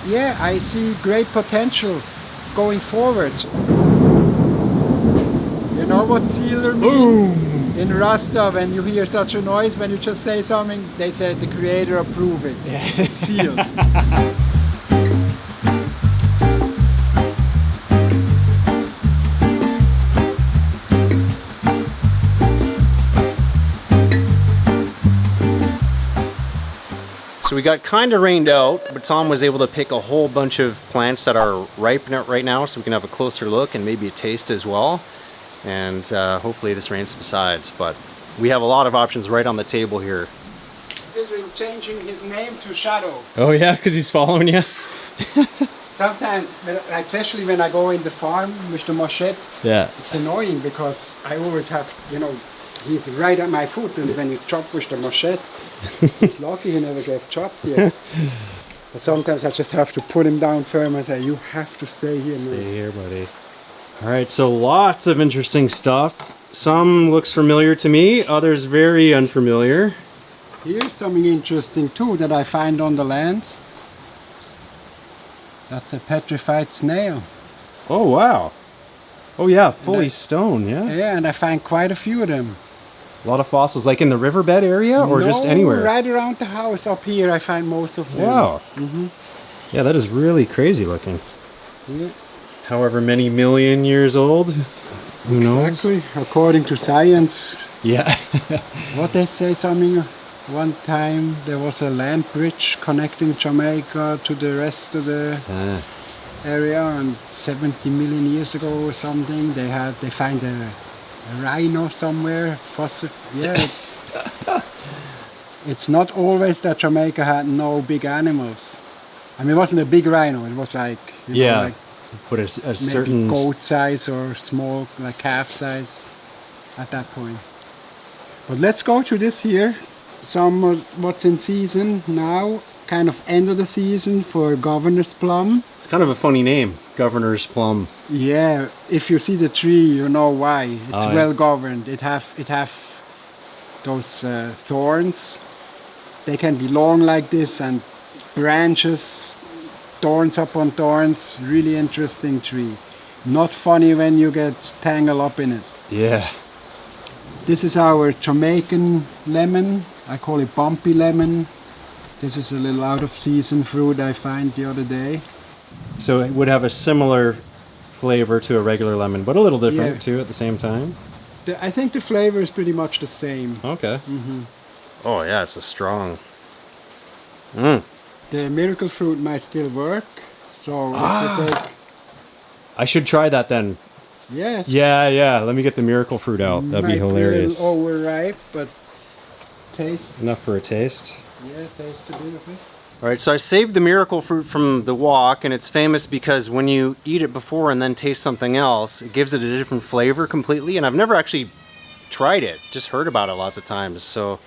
yeah, I see great potential going forward. You know what sealer means? Boom! In Rasta, when you hear such a noise, when you just say something, they say the creator approve it. It's sealed. So we got kind of rained out, but Tom was able to pick a whole bunch of plants that are ripe right now, so we can have a closer look and maybe a taste as well. And hopefully this rain subsides, but we have a lot of options right on the table here. Considering changing his name to Shadow. Oh yeah, because he's following you? Sometimes, especially when I go in the farm with the machete, Yeah. it's annoying because I always have, you know, he's right at my foot, and when you chop with the machete, it's lucky he never get chopped yet. But sometimes I just have to put him down firm and say, you have to stay here now. Stay here, buddy. All right, so lots of interesting stuff. Some looks familiar to me, others very unfamiliar. Here's something interesting too that I find on the land. That's a petrified snail. Oh, wow. Oh yeah, fully stone, yeah? Yeah, and I find quite a few of them. A lot of fossils, like in the riverbed area or just anywhere? Right around the house up here I find most of them. Wow. Yeah, that is really crazy looking. Yeah. However many million years old, who knows? Exactly, according to science. Yeah. What they say, something, one time there was a land bridge connecting Jamaica to the rest of the area, and 70 million years ago or something, they find a rhino somewhere, fossil. Yeah, it's not always that Jamaica had no big animals. I mean, it wasn't a big rhino, it was like, you know, like but a maybe certain goat size or small, like calf size at that point. But let's go to this here. Some of what's in season now, kind of end of the season for Governor's Plum. It's kind of a funny name, Governor's Plum. Yeah, if you see the tree, you know why. It's well governed. It have those thorns. They can be long like this and branches, thorns upon thorns. Really interesting tree. Not funny when you get tangled up in it. Yeah. This is our Jamaican lemon. I call it Bumpy Lemon. This is a little out of season fruit I found the other day. So it would have a similar flavor to a regular lemon, but a little different too at the same time. I think the flavor is pretty much the same. Okay. Oh yeah, it's a strong. The miracle fruit might still work. So if you take, I should try that then. yes, Yeah. Let me get the miracle fruit out. That'd be hilarious. Be a little overripe, but taste. Enough for a taste. Yeah, taste a bit of it. All right, so I saved the miracle fruit from the walk, and it's famous because when you eat it before and then taste something else, it gives it a different flavor completely. And I've never actually tried it, just heard about it lots of times. So,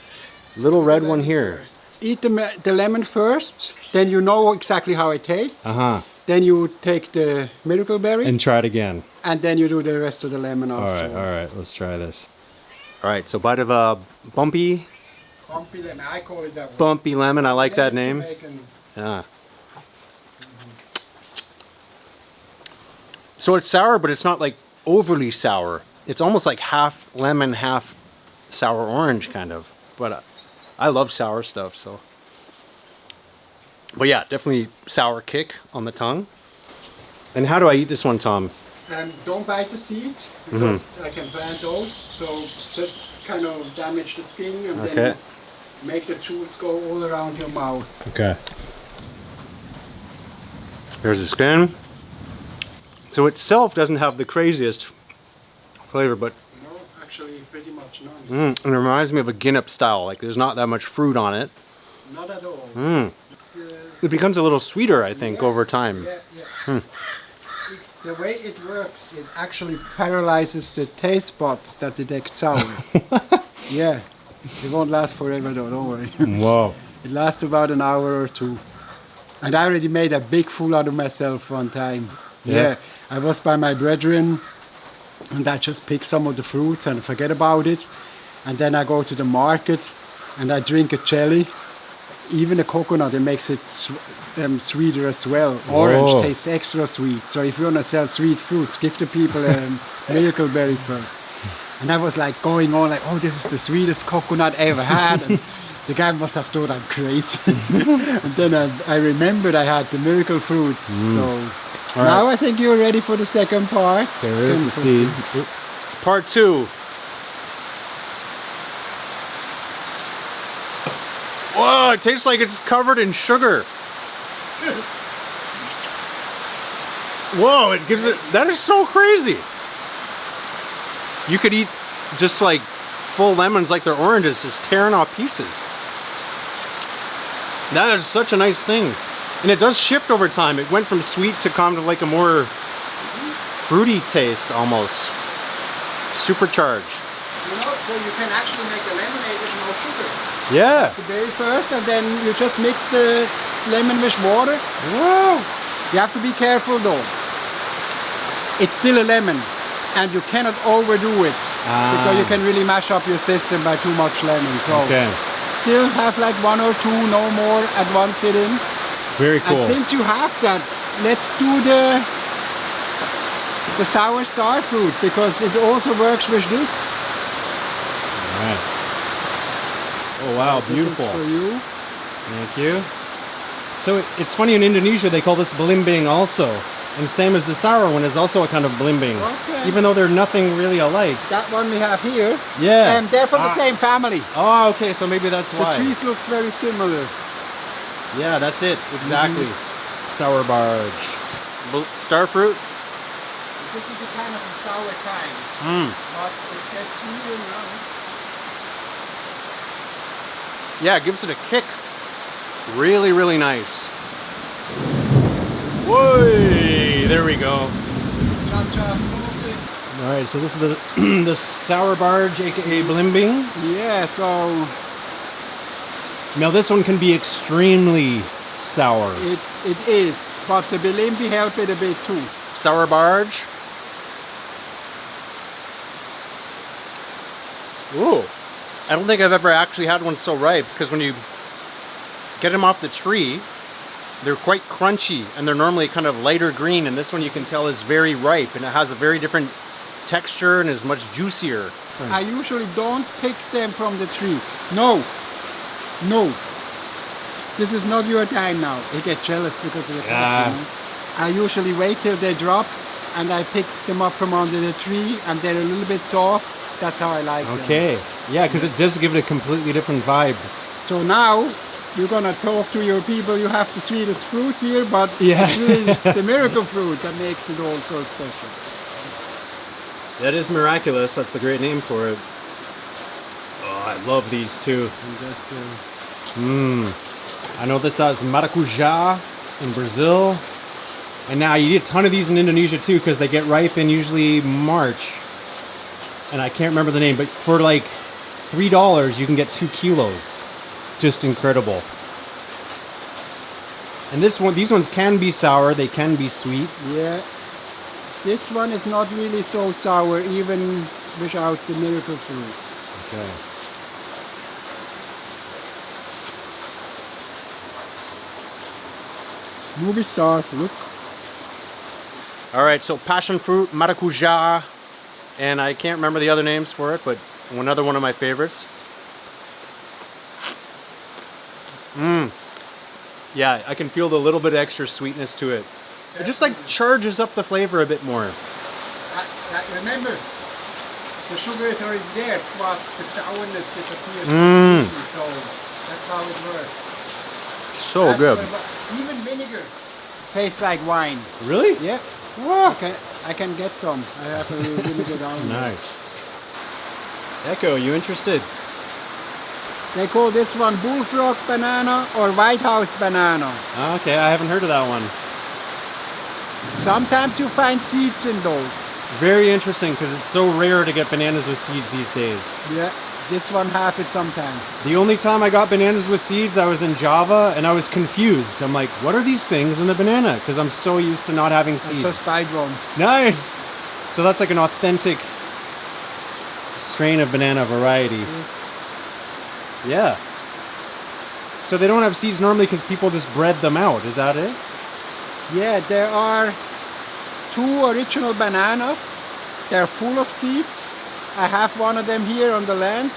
little red one here. Eat the lemon first, then you know exactly how it tastes. Then you take the miracle berry And try it again. and then you do the rest of the lemon afterwards. All right, let's try this. All right, so bite of a Bumpy Lemon, I call it that one. Bumpy Lemon, I like that name. Jamaican. Yeah. So it's sour, but it's not like overly sour. It's almost like half lemon, half sour orange kind of. But I love sour stuff, so. But yeah, definitely sour kick on the tongue. And how do I eat this one, Tom? Don't bite the seed because I can plant those. So just kind of damage the skin and then make the juice go all around your mouth. Okay. There's the skin. So itself doesn't have the craziest flavor, but No, actually pretty much none. it reminds me of a Guinness style. Like there's not that much fruit on it. Not at all. It becomes a little sweeter, I think, over time. Yeah. The way it works, it actually paralyzes the taste buds that detect sour. Yeah. It won't last forever though, don't worry. Whoa. It lasts about an hour or two. And I already made a big fool out of myself one time. Yeah. I was by my brethren and I just pick some of the fruits and forget about it. And then I go to the market and I drink a jelly. even the coconut, it makes it sweeter as well. Orange Oh. tastes extra sweet. So if you want to sell sweet fruits, give the people a miracle berry first. And I was like going on like, oh, this is the sweetest coconut I ever had. And the guy must have thought I'm crazy. And then I remembered I had the miracle fruit. So now I think you're ready for the second part. Okay, ready to proceed. Part 2. Whoa, it tastes like it's covered in sugar. Whoa, it gives it, that is so crazy. You could eat just like full lemons like they're oranges, just tearing off pieces. That is such a nice thing. And it does shift over time. It went from sweet to kind of like a more fruity taste almost. Supercharged. You know, so you can actually make a lemonade with no sugar. Yeah. The berry first, and then you just mix the lemon with water. Wow. You have to be careful though. It's still a lemon, and you cannot overdo it because you can really mash up your system by too much lemon. So still have like 1 or 2, no more at one sitting. Very cool. And since you have that, let's do the sour starfruit because it also works with this. All right. Oh wow, beautiful. This is for you. Thank you. So it's funny, in Indonesia they call this belimbing also. And same as the sour one is also a kind of belimbing. Okay. Even though they're nothing really alike. That one we have here. Yeah. And they're from the same family. Oh, okay, so maybe that's The why. trees looks very similar. Yeah, that's it. Exactly. Sour barge. Starfruit? This is a kind of a sour kind. But it gets sweeter now. Yeah, it gives it a kick. Really, really nice. Whoa! There we go. Cha-cha. All right, so this is the the sour barge, aka belimbing. Yeah, so Now this one can be extremely sour. it is, but the Belimbi help it a bit too. Sour barge. Ooh. I don't think I've ever actually had one so ripe, because when you get them off the tree, they're quite crunchy and they're normally kind of lighter green, and this one you can tell is very ripe and it has a very different texture and is much juicier. I usually don't pick them from the tree. No. No. This is not your time now. They get jealous because of the fact, you know? I usually wait till they drop and I pick them up from under the tree and they're a little bit soft. That's how I like them. Okay. Yeah, because it does give it a completely different vibe. So now you're gonna talk to your people. You have the sweetest fruit here, but Yeah. it's really the miracle fruit that makes it all so special. That is miraculous. That's the great name for it. Oh, I love these too. I know this has maracujá in Brazil. And now you get a ton of these in Indonesia too, because they get ripe in usually March. And I can't remember the name, but for like $3 you can get 2 kilos. Just incredible. And this one, these ones can be sour, they can be sweet. Yeah. This one is not really so sour, even without the miracle fruit. Okay. Movie star, look. All right, so Passionfruit, maracujá, and I can't remember the other names for it, but another one of my favorites. Yeah, I can feel the little bit extra sweetness to it. It just like charges up the flavor a bit more. Remember, the sugar is already there, but the sourness disappears completely, so that's how it works. So That's good. Even vinegar tastes like wine. Really? Yeah. Okay, I can get some. I have a little vinegar down there. Nice. Echo, you interested? They call this one Bullfrog Banana or White House Banana. Okay, I haven't heard of that one. Sometimes you find seeds in those. Very interesting, because it's so rare to get bananas with seeds these days. Yeah, this one have it sometimes. The only time I got bananas with seeds, I was in Java and I was confused. I'm like, what are these things in the banana? Because I'm so used to not having seeds. Just bite one. Nice! So that's like an authentic strain of banana variety. Yeah. So they don't have seeds normally because people just bred them out. Is that it? Yeah, there are 2 original bananas. They're full of seeds. I have one of them here on the land.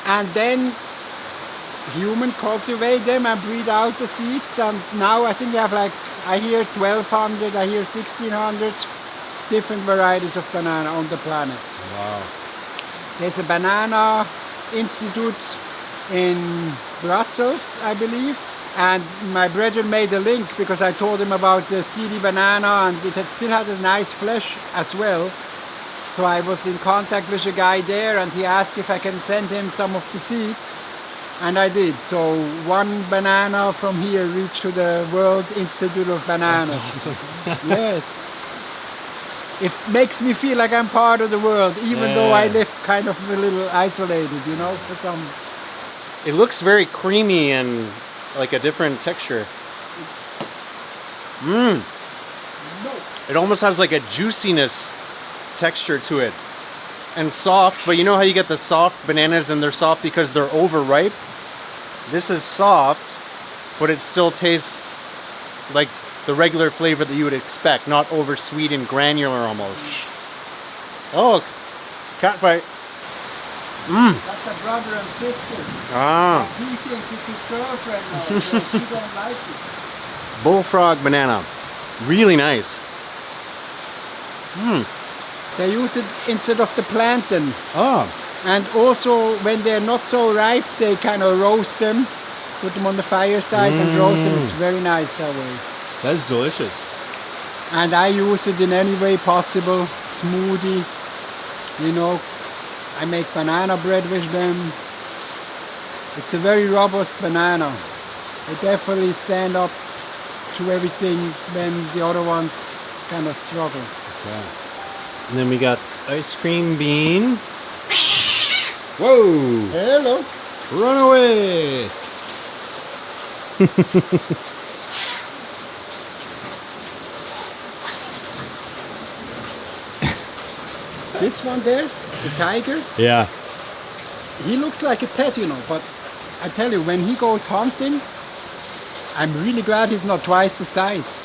And then human cultivate them and breed out the seeds. And now I think we have like, I hear 1,200, I hear 1,600 different varieties of banana on the planet. Wow. There's a banana institute in Brussels, I believe. And my brethren made a link because I told him about the seedy banana and it still had a nice flesh as well. So I was in contact with a guy there and he asked if I can send him some of the seeds. And I did. So 1 banana from here reached to the World Institute of Bananas. That's awesome. Yeah. It makes me feel like I'm part of the world, even though I live kind of a little isolated, you know, for some. It looks very creamy and like a different texture. Mmm. It almost has like a juiciness texture to it. And soft, but you know how you get the soft bananas and they're soft because they're overripe? This is soft, but it still tastes like the regular flavor that you would expect, not over sweet and granular almost. Oh, cat fight. Mmm. That's a brother and sister. Ah. He thinks it's his girlfriend now, so he don't like it. Bullfrog banana. Really nice. Mmm. They use it instead of the plantain. Oh. And also, when they're not so ripe, they kind of roast them, put them on the fireside and roast them. It's very nice that way. That's delicious. And I use it in any way possible. Smoothie, you know. I make banana bread with them. It's a very robust banana. They definitely stand up to everything when the other ones kind of struggle. Okay. And then we got ice cream bean. Whoa! Hello. Run away! This one there, the tiger, Yeah. he looks like a pet, you know, but I tell you, when he goes hunting, I'm really glad he's not twice the size.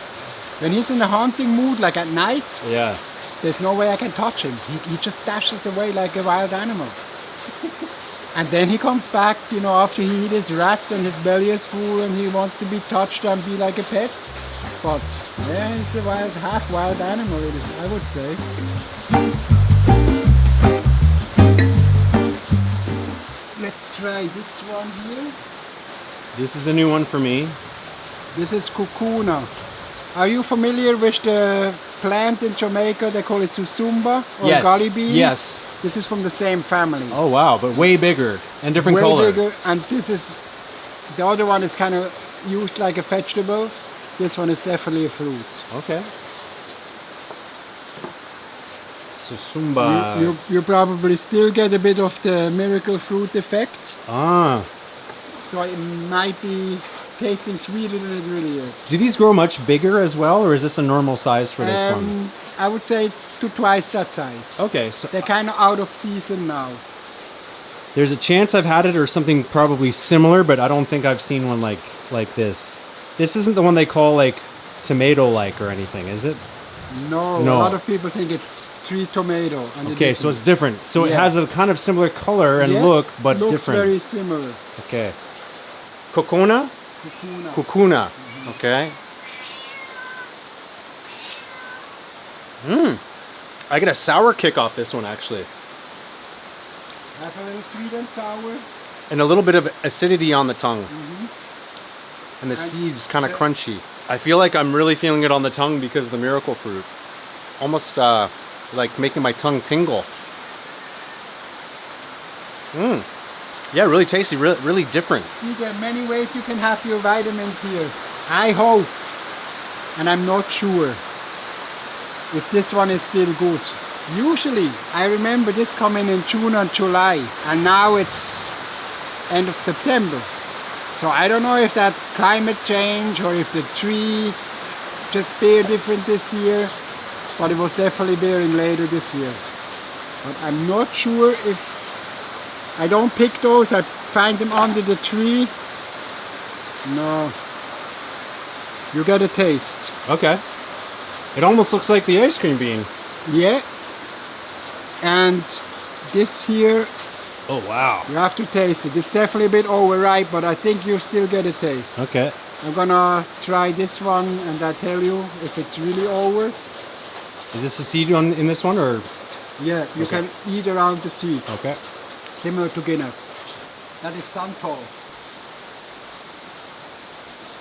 When he's in a hunting mood, like at night, Yeah. there's no way I can touch him. He just dashes away like a wild animal. And then he comes back, you know, after he eats his rat and his belly is full and he wants to be touched and be like a pet. But yeah, he's a wild, half wild animal, I would say. Let's try this one here. This is a new one for me. This is Cocona. Are you familiar with the plant in Jamaica? They call it susumba or Yes. gully bean. Yes. This is from the same family. Oh wow, but way bigger and different Way color. bigger, and this is, the other one is kind of used like a vegetable. This one is definitely a fruit. Okay. Susumba. You probably still get a bit of the miracle fruit effect. Ah. So it might be tasting sweeter than it really is. Do these grow much bigger as well, or is this a normal size for this one? I would say to twice that size. Okay, so They're kind of out of season now. there's a chance I've had it or something probably similar, but I don't think I've seen one like this. This isn't the one they call like tomato-like or anything, is it? No, No. a lot of people think it's tree tomato. And Okay, so it's different. So it Yeah. has a kind of similar color and Yeah, look, but looks different. very similar. Okay. Cocona? Cocona. Cocona. Okay. Mmm. I get a sour kick off this one actually. Have a little sweet and sour. And a little bit of acidity on the tongue. Mm-hmm. And the And seeds kind of the- crunchy. I feel like I'm really feeling it on the tongue because of the miracle fruit. Almost like making my tongue tingle. Mmm. Yeah, really tasty, really different. See, there are many ways you can have your vitamins here. I hope, and I'm not sure, if this one is still good. Usually, I remember this coming in June and July, and now it's end of September. So I don't know if that climate change or if the tree just bear different this year, but it was definitely bearing later this year. But I'm not sure if I don't pick those, I find them under the tree No. You get a taste. Okay. It almost looks like the ice cream bean. Yeah. And this here, Oh, wow. you have to taste it. It's definitely a bit overripe, but I think you still get a taste. Okay. I'm gonna try this one and I tell you if it's really over. Is this a seed in this one, or? Yeah, you can eat around the seed. Okay. Similar to Guinness. That is Santol.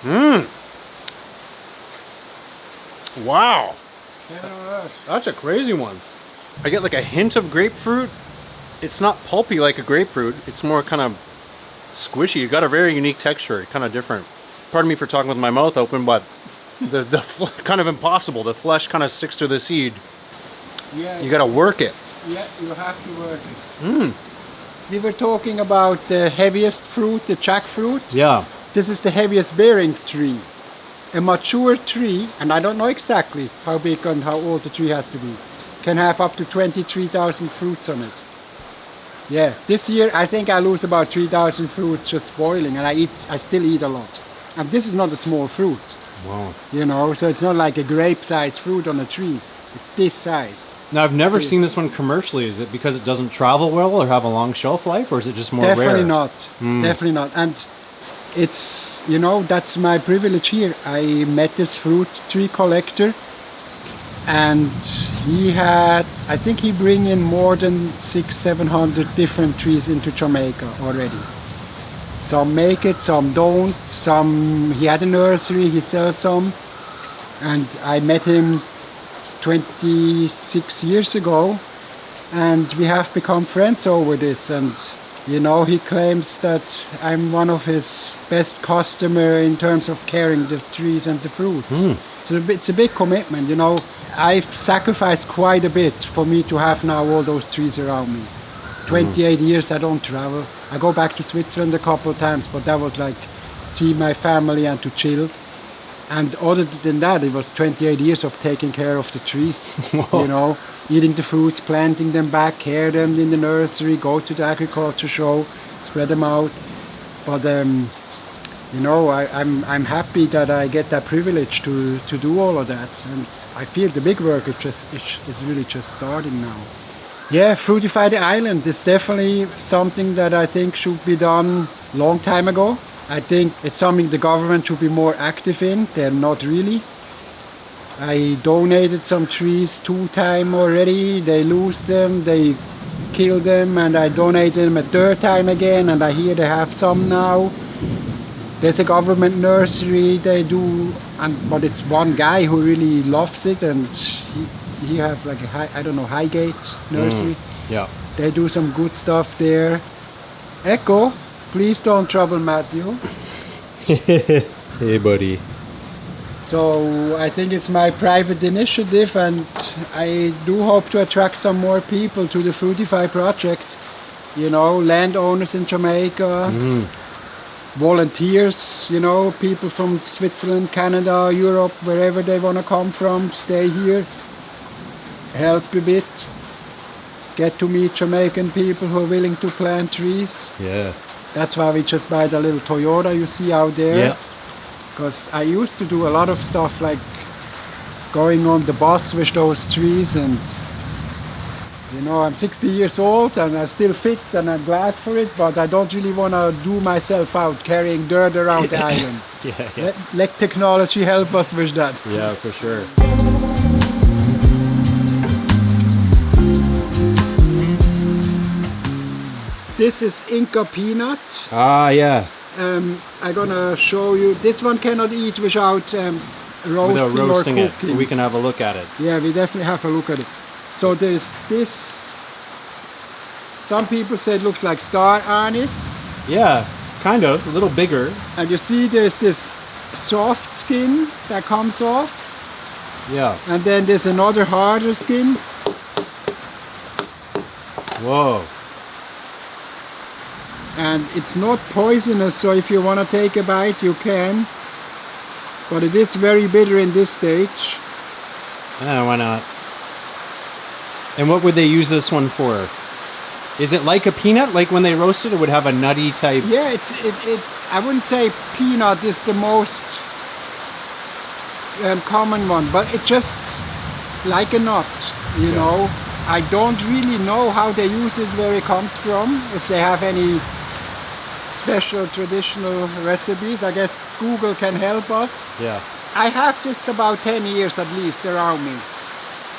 Mmm. Wow. Yeah. That's a crazy one. I get like a hint of grapefruit. It's not pulpy like a grapefruit. It's more kind of squishy. It got a very unique texture, kind of different. Pardon me for talking with my mouth open, but kind of impossible. The flesh kind of sticks to the seed. Yeah. You got to work it. Yeah, you have to work it. We were talking about the heaviest fruit, the jackfruit. Yeah. This is the heaviest bearing tree. A mature tree, and I don't know exactly how big and how old the tree has to be, can have up to 23,000 fruits on it. Yeah, this year I think I lose about 3,000 fruits just spoiling, and I still eat a lot. And this is not a small fruit, Wow. you know, so it's not like a grape-sized fruit on a tree. It's this size. Now, I've never seen this one commercially. Is it because it doesn't travel well or have a long shelf life, or is it just more Definitely rare? not. Definitely not. And it's, you know, that's my privilege here. I met this fruit tree collector, and he had, I think he bring in more than 600-700 different trees into Jamaica already. Some make it, some don't. Some, he had a nursery, he sells some. And I met him 26 years ago, and we have become friends over this. And you know, he claims that I'm one of his best customer in terms of carrying the trees and the fruits. It's a big commitment, you know. I've sacrificed quite a bit for me to have now all those trees around me. 28 years I don't travel. I go back to Switzerland a couple of times, but that was like see my family and to chill. And other than that, it was 28 years of taking care of the trees, you know, eating the fruits, planting them back, care them in the nursery, go to the agriculture show, spread them out. But you know, I'm happy that I get that privilege to do all of that, and I feel the big work is really just starting now. Yeah, Fruitify the Island is definitely something that I think should be done long time ago. I think it's something the government should be more active in. They're not really. I donated some trees 2 times already. They lose them, they kill them, and I donated them a 3rd time again, and I hear they have some now. There's a government nursery they do, but it's one guy who really loves it, and he have like a Highgate nursery. Yeah. They do some good stuff there. Echo, please don't trouble Matthew. Hey, buddy. So I think it's my private initiative, and I do hope to attract some more people to the Fruitify project. You know, landowners in Jamaica, volunteers, you know, people from Switzerland, Canada, Europe, wherever they want to come from, stay here, help a bit, get to meet Jamaican people who are willing to plant trees. Yeah. That's why we just buy the little Toyota you see out there. Yeah. Because I used to do a lot of stuff like going on the bus with those trees, and you know, I'm 60 years old and I'm still fit and I'm glad for it, but I don't really want to do myself out carrying dirt around the island. Yeah. Let technology help us with that. Yeah, for sure. This is Inca Peanut. Ah, yeah. I'm gonna show you. This one cannot eat without roasting or cooking. It. We can have a look at it. Yeah, we definitely have a look at it. So there's this. Some people say it looks like star anise. Yeah, kind of. A little bigger. And you see there's this soft skin that comes off. Yeah. And then there's another harder skin. Whoa. And it's not poisonous, so if you want to take a bite, you can. But it is very bitter in this stage. Why not? And what would they use this one for? Is it like a peanut? Like when they roast it, it would have a nutty type? Yeah, I wouldn't say peanut is the most common one, but it's just like a nut, you know. I don't really know how they use it, where it comes from, if they have any special traditional recipes. I guess Google can help us. Yeah. I have this about 10 years at least around me,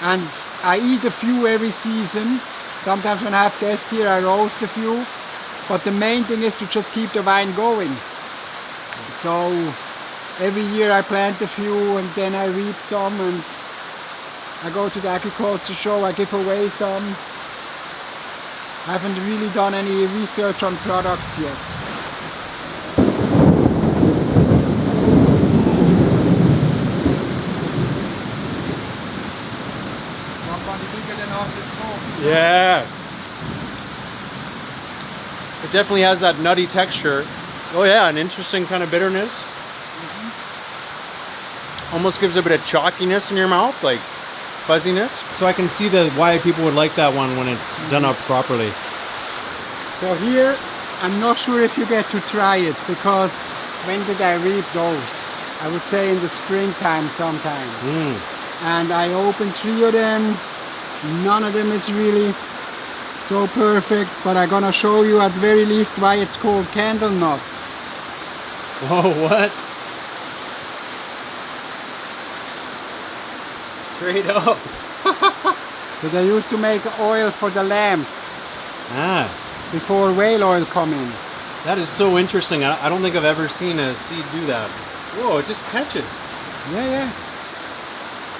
and I eat a few every season. Sometimes when I have guests here, I roast a few, but the main thing is to just keep the vine going. So every year I plant a few and then I reap some, and I go to the agriculture show, I give away some. I haven't really done any research on products yet. Somebody bigger than us is talking. Yeah. It definitely has that nutty texture. Oh yeah, an interesting kind of bitterness. Almost gives a bit of chalkiness in your mouth, like fuzziness. So I can see why people would like that one when it's done up properly. So here, I'm not sure if you get to try it, because when did I reap those? I would say in the springtime sometime. And I opened 3 of them. None of them is really so perfect, but I'm gonna show you at very least why it's called candle nut. Whoa, what? Straight up. So they used to make oil for the lamp Ah, before whale oil come in. that is so interesting. I don't think I've ever seen a seed do that. Whoa, it just catches. Yeah.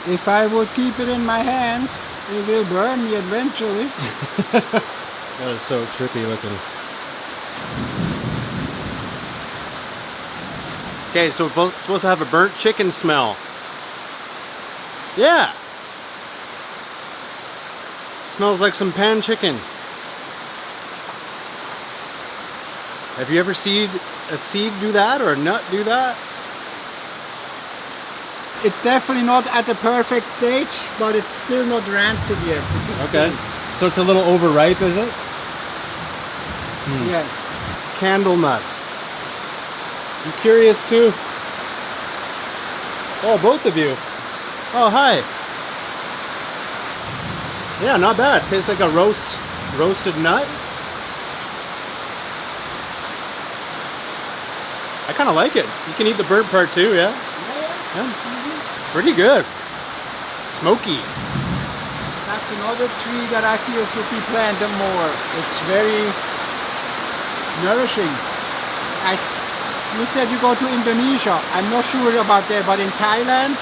If I would keep it in my hand, it will burn me eventually. That is so trippy looking. Okay, so it's supposed to have a burnt chicken smell. Yeah. Smells like some pan chicken. Have you ever seen a seed do that or a nut do that? It's definitely not at the perfect stage, but it's still not rancid yet. Okay. So it's a little overripe, is it? Yeah. Candle nut. I'm curious too. Oh, both of you. Oh, hi. Yeah, not bad. Tastes like a roasted nut. I kind of like it. You can eat the burnt part too, yeah? Yeah. Pretty good. Smoky. That's another tree that I feel should be planted more. It's very nourishing. You said you go to Indonesia. I'm not sure about that, but in Thailand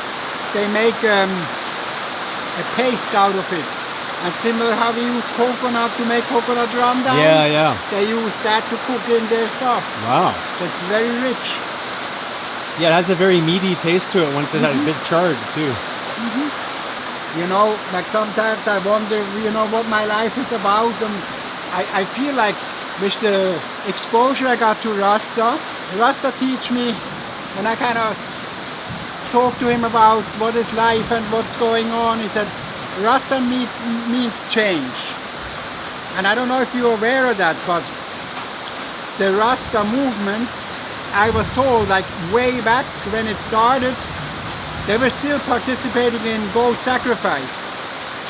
they make a paste out of it. And similar how we use coconut to make coconut rundown. Yeah. They use that to cook in their stuff. Wow. So it's very rich. Yeah, it has a very meaty taste to it once it has a bit charred too. You know, like sometimes I wonder, you know, what my life is about, and I feel like with the exposure I got to Rasta teach me, when I kind of talked to him about what is life and what's going on, he said, Rasta means change. And I don't know if you're aware of that, but the Rasta movement, I was told, like way back when it started, they were still participating in goat sacrifice.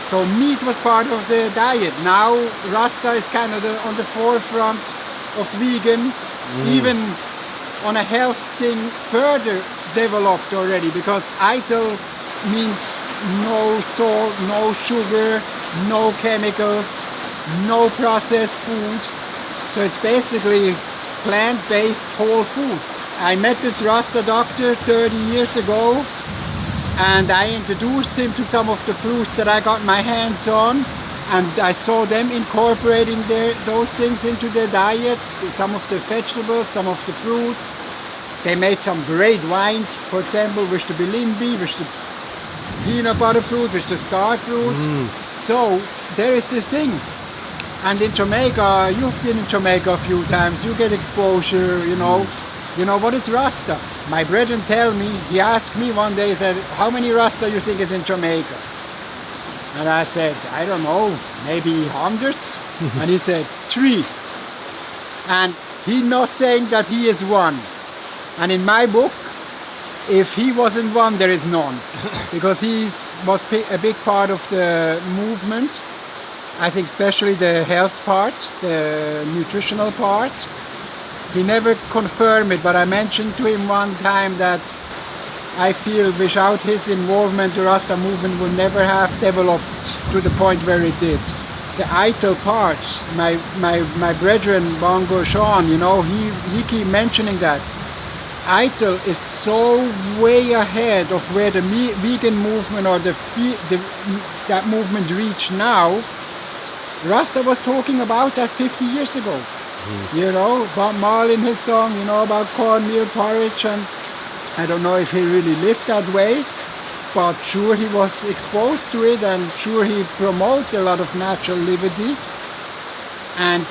So meat was part of the diet. Now Rasta is kind of on the forefront of vegan, even on a health thing further developed already, because ITIL means no salt, no sugar, no chemicals, no processed food. So it's basically plant-based whole food. I met this Rasta doctor 30 years ago, and I introduced him to some of the fruits that I got my hands on, and I saw them incorporating those things into their diet, some of the vegetables, some of the fruits. They made some great wine, for example, with the Belimbi, with the peanut butter fruit, with the Starfruit. So there is this thing. And in Jamaica, you've been in Jamaica a few times, you get exposure, you know. You know, what is Rasta? My brethren tell me, he asked me one day, he said, how many Rasta you think is in Jamaica? And I said, I don't know, maybe hundreds. And he said, 3. And he not saying that he is one. And in my book, if he wasn't one, there is none. Because he was a big part of the movement. I think especially the health part, the nutritional part. He never confirmed it, but I mentioned to him one time that I feel without his involvement, the Rasta movement would never have developed to the point where it did. The ITIL part, my brethren, Bongo Sean, you know, he keep mentioning that. ITIL is so way ahead of where the vegan movement or that movement reached now. Rasta was talking about that 50 years ago. You know, Bob Marley in his song, you know, about cornmeal porridge, and I don't know if he really lived that way, but sure he was exposed to it, and sure he promoted a lot of natural liberty. And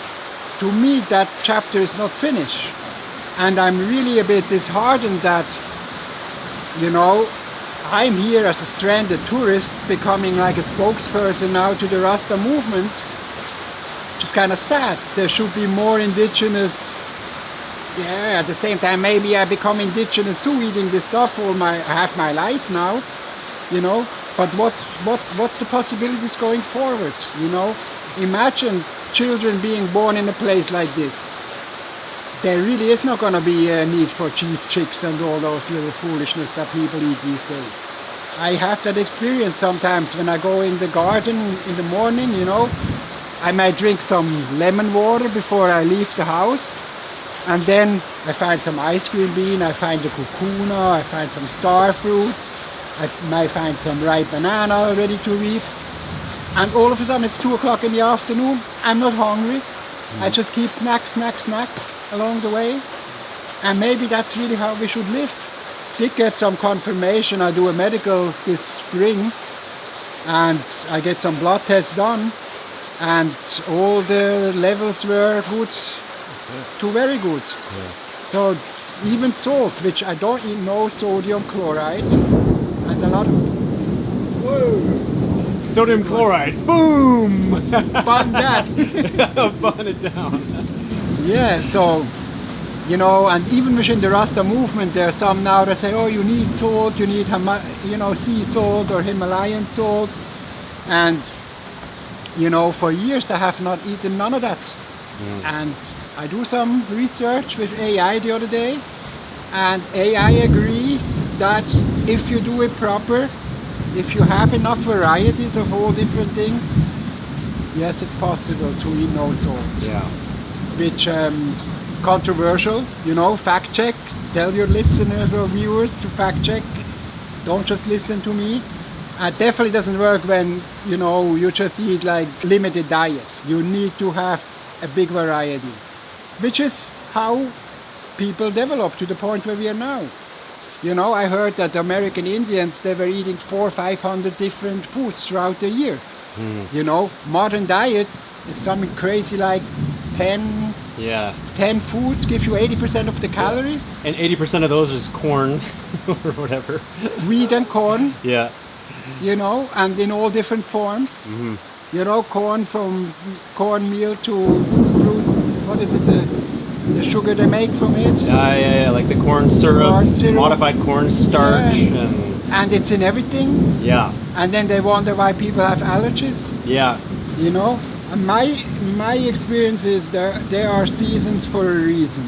to me that chapter is not finished. And I'm really a bit disheartened that, you know, I'm here as a stranded tourist becoming like a spokesperson now to the Rasta movement. It's kind of sad. There should be more indigenous. Yeah, at the same time, maybe I become indigenous too, eating this stuff half my life now, you know. But what's the possibilities going forward, you know? Imagine children being born in a place like this. There really is not going to be a need for cheese chicks and all those little foolishness that people eat these days. I have that experience sometimes when I go in the garden in the morning, you know. I might drink some lemon water before I leave the house. And then I find some ice cream bean, I find the Cocona, I find some Starfruit, I might find some ripe banana ready to reap. And all of a sudden it's 2 o'clock in the afternoon, I'm not hungry. I just keep snack along the way. And maybe that's really how we should live. Did get some confirmation, I do a medical this spring and I get some blood tests done and all the levels were good to very good. Yeah. So even salt, which I don't eat, no sodium chloride, and a lot of sodium chloride. Boom! Bun that. Bun it down. Yeah, so you know, and even within the Rasta movement, there are some now that say, oh, you need salt, you need sea salt or Himalayan salt, and you know, for years I have not eaten none of that. And I do some research with AI the other day, and AI agrees that if you do it proper, if you have enough varieties of all different things, yes, it's possible to eat no salt. Yeah. Which controversial, you know, fact check, tell your listeners or viewers to fact check, don't just listen to me. It definitely doesn't work when, you know, you just eat like limited diet. You need to have a big variety, which is how people develop to the point where we are now. You know, I heard that the American Indians, they were eating 400 or 500 different foods throughout the year. You know, modern diet is something crazy like 10 foods give you 80% of the calories. And 80% of those is corn or whatever. Wheat and corn. Yeah. You know, and in all different forms. You know, corn from cornmeal to fruit. What is it? The sugar they make from it. Yeah, like the corn syrup, modified corn starch, and it's in everything. Yeah. And then they wonder why people have allergies. Yeah. You know, and my experience is there are seasons for a reason.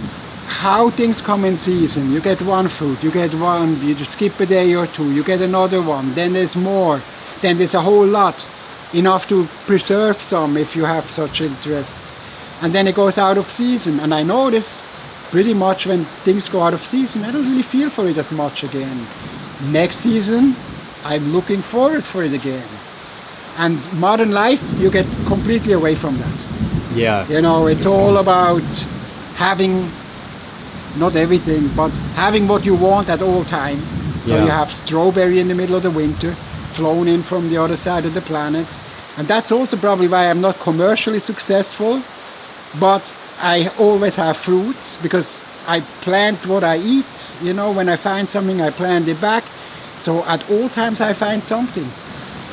How things come in season. You get one fruit, you get one, you just skip a day or two, you get another one, then there's more, then there's a whole lot. Enough to preserve some if you have such interests. And then it goes out of season. And I notice pretty much when things go out of season, I don't really feel for it as much again. Next season, I'm looking forward for it again. And modern life, you get completely away from that. Yeah. You know, it's all about having, not everything, but having what you want at all time. So you have strawberry in the middle of the winter, flown in from the other side of the planet. And that's also probably why I'm not commercially successful, but I always have fruits because I plant what I eat. You know, when I find something, I plant it back. So at all times I find something.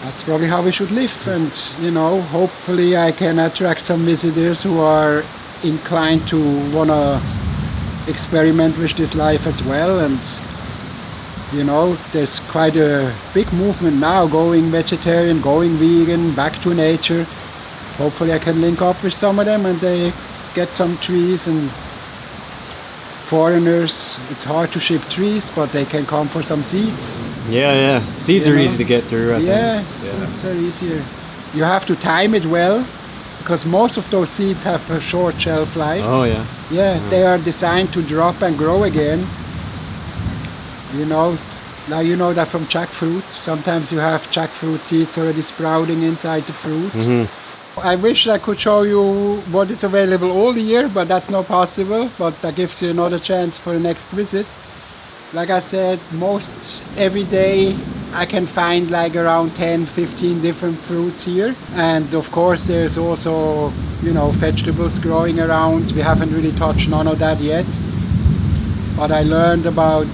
That's probably how we should live, and hopefully I can attract some visitors who are inclined to want to experiment with this life as well. And there's quite a big movement now, going vegetarian, going vegan, back to nature. Hopefully I can link up with some of them and they get some trees. And foreigners, it's hard to ship trees, but they can come for some seeds. Yeah. Seeds are easy to get through, I think. It's easier. You have to time it well, because most of those seeds have a short shelf life. Oh, yeah. Yeah, they are designed to drop and grow again. Now you know that from jackfruit. Sometimes you have jackfruit seeds already sprouting inside the fruit. Mm-hmm. I wish I could show you what is available all year, but that's not possible. But that gives you another chance for the next visit. Like I said, most every day I can find like around 10-15 different fruits here. And of course there's also, vegetables growing around. We haven't really touched none of that yet. But I learned about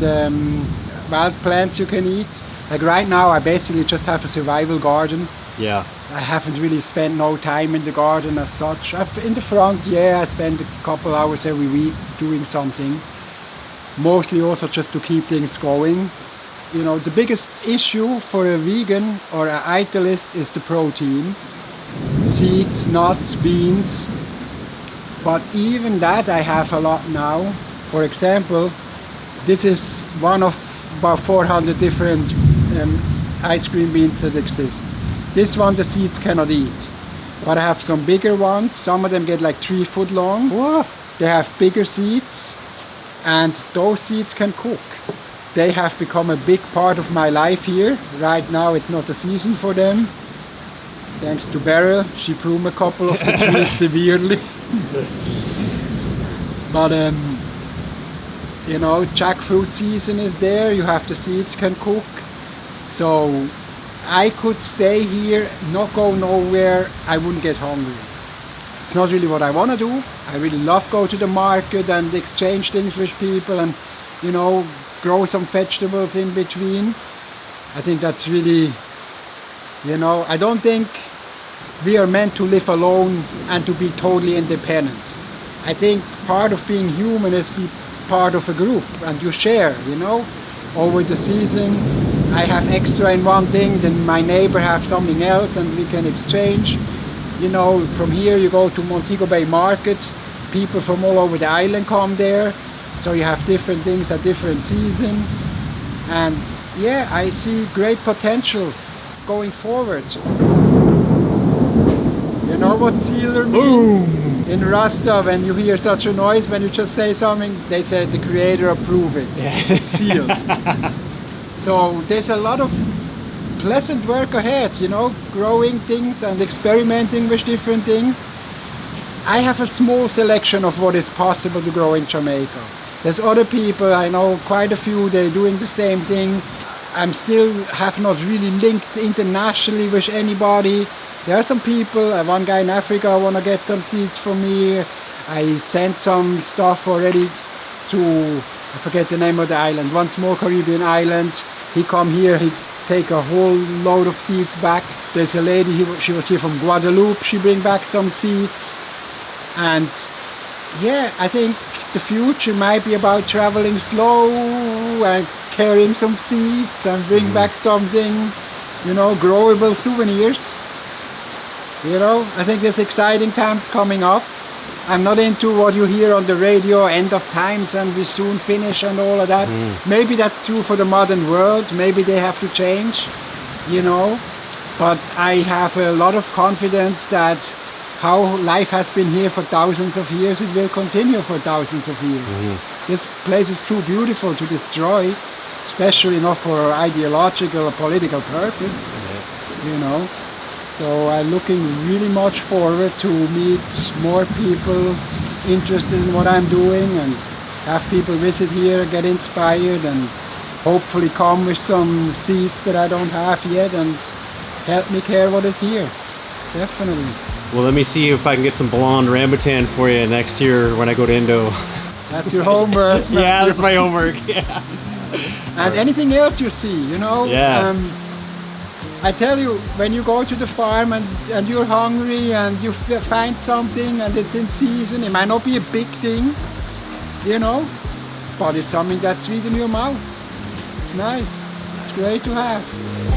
wild plants you can eat. Like right now I basically just have a survival garden. Yeah. I haven't really spent no time in the garden as such. In the front, I spend a couple hours every week doing something. Mostly also just to keep things going. The biggest issue for a vegan or an italist is the protein. Seeds, nuts, beans. But even that I have a lot now. For example, this is one of about 400 different ice cream beans that exist. This one the seeds cannot eat. But I have some bigger ones. Some of them get like 3 foot long. Whoa. They have bigger seeds. And those seeds can cook. They have become a big part of my life here. Right now it's not the season for them. Thanks to Beryl, she pruned a couple of the trees severely. But jackfruit season is there. You have the seeds can cook. So I could stay here, not go nowhere. I wouldn't get hungry. It's not really what I want to do. I really love go to the market and exchange things with people and, grow some vegetables in between. I think that's really, I don't think we are meant to live alone and to be totally independent. I think part of being human is be part of a group and you share, Over the season, I have extra in one thing, then my neighbor have something else and we can exchange. From here you go to Montego Bay Market, people from all over the island come there, so you have different things at different season. And I see great potential going forward. You know what sealer means? Boom! In Rasta, when you hear such a noise, when you just say something, they say the creator approve it. It's sealed. So there's a lot of pleasant work ahead, growing things and experimenting with different things. I have a small selection of what is possible to grow in Jamaica. There's other people, I know quite a few, they're doing the same thing. I'm still have not really linked internationally with anybody. There are some people, one guy in Africa want to get some seeds from me. I sent some stuff already to, I forget the name of the island, one small Caribbean island. He come here, he take a whole load of seeds back. There's a lady, she was here from Guadeloupe, she bring back some seeds. And I think the future might be about traveling slow and carrying some seeds and bring back something, growable souvenirs. I think there's exciting times coming up. I'm not into what you hear on the radio, end of times and we soon finish and all of that. Maybe that's true for the modern world, maybe they have to change, but I have a lot of confidence that how life has been here for thousands of years, it will continue for thousands of years. This place is too beautiful to destroy, especially not for ideological or political purpose, So I'm looking really much forward to meet more people interested in what I'm doing and have people visit here, get inspired and hopefully come with some seeds that I don't have yet and help me care what is here. Definitely. Well, let me see if I can get some blonde rambutan for you next year when I go to Indo. That's your homework. Yeah, that's my homework. Yeah. And anything else you see, Yeah. I tell you, when you go to the farm and you're hungry and you find something and it's in season, it might not be a big thing, you know, but it's something that's sweet in your mouth. It's nice. It's great to have.